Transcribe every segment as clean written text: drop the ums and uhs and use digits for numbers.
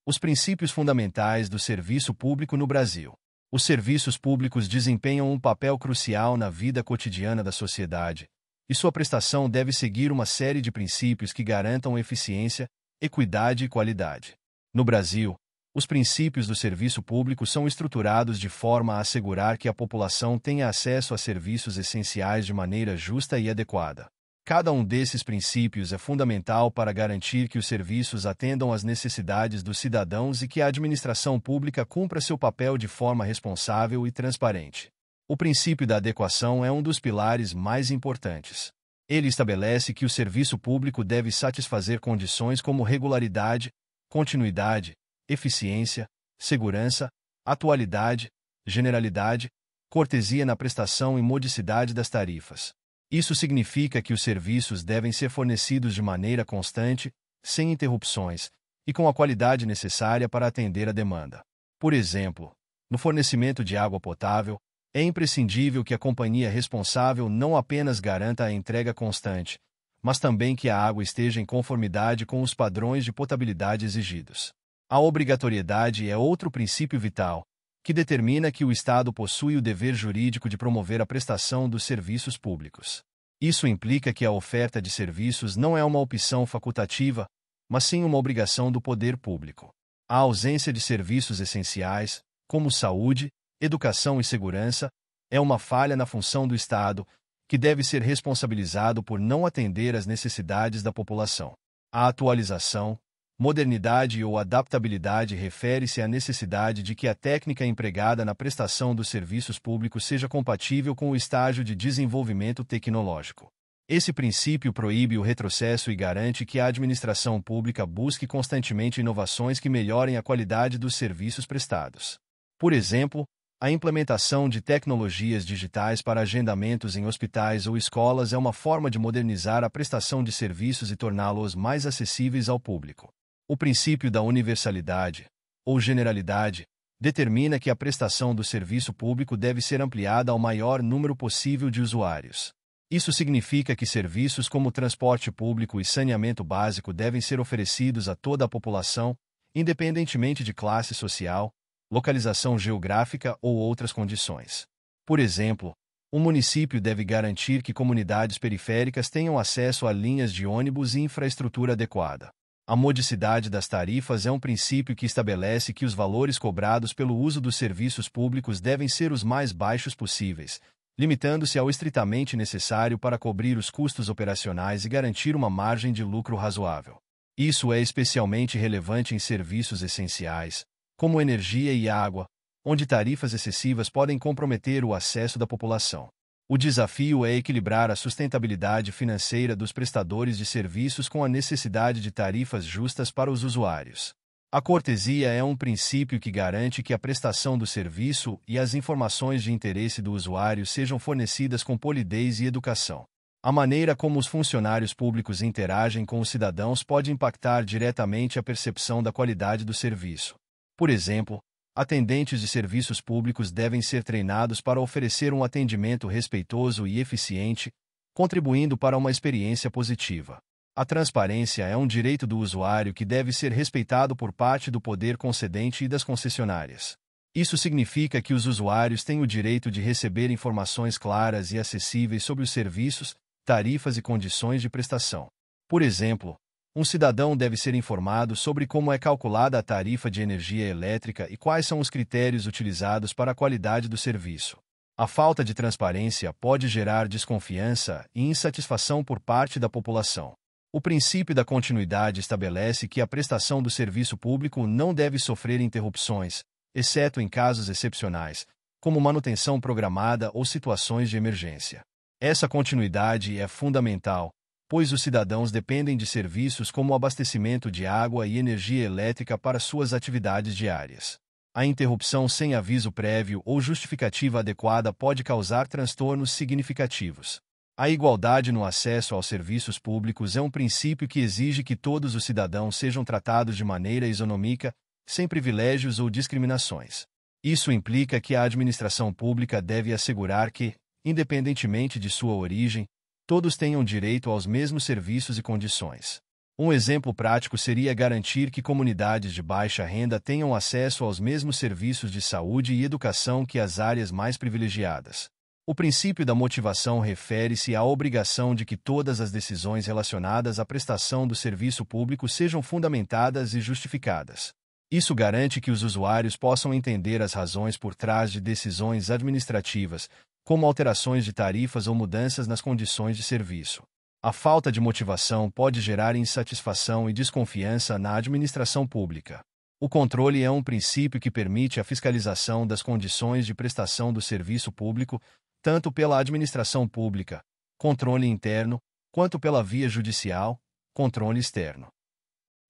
Os princípios fundamentais do serviço público no Brasil. Os serviços públicos desempenham um papel crucial na vida cotidiana da sociedade, e sua prestação deve seguir uma série de princípios que garantam eficiência, equidade e qualidade. No Brasil, os princípios do serviço público são estruturados de forma a assegurar que a população tenha acesso a serviços essenciais de maneira justa e adequada. Cada um desses princípios é fundamental para garantir que os serviços atendam às necessidades dos cidadãos e que a administração pública cumpra seu papel de forma responsável e transparente. O princípio da adequação é um dos pilares mais importantes. Ele estabelece que o serviço público deve satisfazer condições como regularidade, continuidade, eficiência, segurança, atualidade, generalidade, cortesia na prestação e modicidade das tarifas. Isso significa que os serviços devem ser fornecidos de maneira constante, sem interrupções, e com a qualidade necessária para atender a demanda. Por exemplo, no fornecimento de água potável, é imprescindível que a companhia responsável não apenas garanta a entrega constante, mas também que a água esteja em conformidade com os padrões de potabilidade exigidos. A obrigatoriedade é outro princípio vital, que determina que o Estado possui o dever jurídico de promover a prestação dos serviços públicos. Isso implica que a oferta de serviços não é uma opção facultativa, mas sim uma obrigação do poder público. A ausência de serviços essenciais, como saúde, educação e segurança, é uma falha na função do Estado, que deve ser responsabilizado por não atender às necessidades da população. A atualização, modernidade ou adaptabilidade refere-se à necessidade de que a técnica empregada na prestação dos serviços públicos seja compatível com o estágio de desenvolvimento tecnológico. Esse princípio proíbe o retrocesso e garante que a administração pública busque constantemente inovações que melhorem a qualidade dos serviços prestados. Por exemplo, a implementação de tecnologias digitais para agendamentos em hospitais ou escolas é uma forma de modernizar a prestação de serviços e torná-los mais acessíveis ao público. O princípio da universalidade, ou generalidade, determina que a prestação do serviço público deve ser ampliada ao maior número possível de usuários. Isso significa que serviços como transporte público e saneamento básico devem ser oferecidos a toda a população, independentemente de classe social, localização geográfica ou outras condições. Por exemplo, um município deve garantir que comunidades periféricas tenham acesso a linhas de ônibus e infraestrutura adequada. A modicidade das tarifas é um princípio que estabelece que os valores cobrados pelo uso dos serviços públicos devem ser os mais baixos possíveis, limitando-se ao estritamente necessário para cobrir os custos operacionais e garantir uma margem de lucro razoável. Isso é especialmente relevante em serviços essenciais, como energia e água, onde tarifas excessivas podem comprometer o acesso da população. O desafio é equilibrar a sustentabilidade financeira dos prestadores de serviços com a necessidade de tarifas justas para os usuários. A cortesia é um princípio que garante que a prestação do serviço e as informações de interesse do usuário sejam fornecidas com polidez e educação. A maneira como os funcionários públicos interagem com os cidadãos pode impactar diretamente a percepção da qualidade do serviço. Por exemplo, atendentes de serviços públicos devem ser treinados para oferecer um atendimento respeitoso e eficiente, contribuindo para uma experiência positiva. A transparência é um direito do usuário que deve ser respeitado por parte do poder concedente e das concessionárias. Isso significa que os usuários têm o direito de receber informações claras e acessíveis sobre os serviços, tarifas e condições de prestação. Por exemplo, um cidadão deve ser informado sobre como é calculada a tarifa de energia elétrica e quais são os critérios utilizados para a qualidade do serviço. A falta de transparência pode gerar desconfiança e insatisfação por parte da população. O princípio da continuidade estabelece que a prestação do serviço público não deve sofrer interrupções, exceto em casos excepcionais, como manutenção programada ou situações de emergência. Essa continuidade é fundamental, pois os cidadãos dependem de serviços como o abastecimento de água e energia elétrica para suas atividades diárias. A interrupção sem aviso prévio ou justificativa adequada pode causar transtornos significativos. A igualdade no acesso aos serviços públicos é um princípio que exige que todos os cidadãos sejam tratados de maneira isonômica, sem privilégios ou discriminações. Isso implica que a administração pública deve assegurar que, independentemente de sua origem, todos tenham direito aos mesmos serviços e condições. Um exemplo prático seria garantir que comunidades de baixa renda tenham acesso aos mesmos serviços de saúde e educação que as áreas mais privilegiadas. O princípio da motivação refere-se à obrigação de que todas as decisões relacionadas à prestação do serviço público sejam fundamentadas e justificadas. Isso garante que os usuários possam entender as razões por trás de decisões administrativas, como alterações de tarifas ou mudanças nas condições de serviço. A falta de motivação pode gerar insatisfação e desconfiança na administração pública. O controle é um princípio que permite a fiscalização das condições de prestação do serviço público, tanto pela administração pública, controle interno, quanto pela via judicial, controle externo.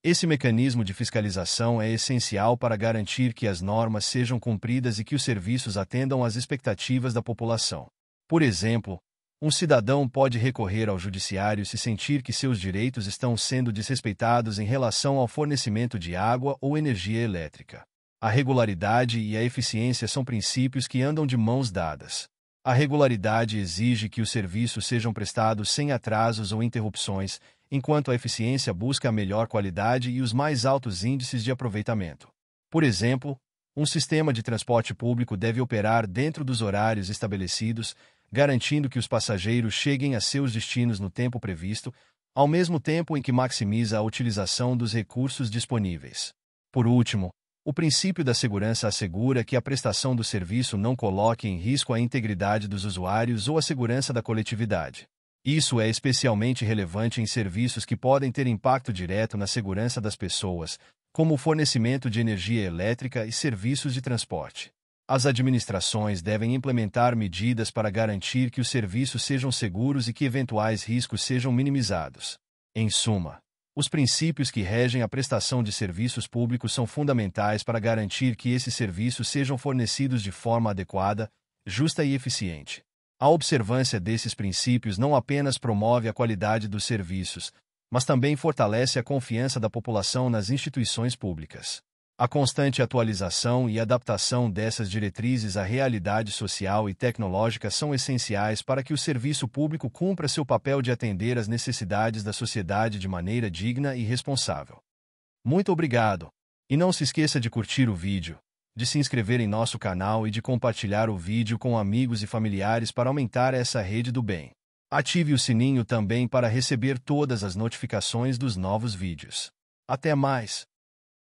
Esse mecanismo de fiscalização é essencial para garantir que as normas sejam cumpridas e que os serviços atendam às expectativas da população. Por exemplo, um cidadão pode recorrer ao judiciário se sentir que seus direitos estão sendo desrespeitados em relação ao fornecimento de água ou energia elétrica. A regularidade e a eficiência são princípios que andam de mãos dadas. A regularidade exige que os serviços sejam prestados sem atrasos ou interrupções, enquanto a eficiência busca a melhor qualidade e os mais altos índices de aproveitamento. Por exemplo, um sistema de transporte público deve operar dentro dos horários estabelecidos, garantindo que os passageiros cheguem a seus destinos no tempo previsto, ao mesmo tempo em que maximiza a utilização dos recursos disponíveis. Por último, o princípio da segurança assegura que a prestação do serviço não coloque em risco a integridade dos usuários ou a segurança da coletividade. Isso é especialmente relevante em serviços que podem ter impacto direto na segurança das pessoas, como o fornecimento de energia elétrica e serviços de transporte. As administrações devem implementar medidas para garantir que os serviços sejam seguros e que eventuais riscos sejam minimizados. Em suma, os princípios que regem a prestação de serviços públicos são fundamentais para garantir que esses serviços sejam fornecidos de forma adequada, justa e eficiente. A observância desses princípios não apenas promove a qualidade dos serviços, mas também fortalece a confiança da população nas instituições públicas. A constante atualização e adaptação dessas diretrizes à realidade social e tecnológica são essenciais para que o serviço público cumpra seu papel de atender às necessidades da sociedade de maneira digna e responsável. Muito obrigado! E não se esqueça de curtir o vídeo, de se inscrever em nosso canal e de compartilhar o vídeo com amigos e familiares para aumentar essa rede do bem. Ative o sininho também para receber todas as notificações dos novos vídeos. Até mais!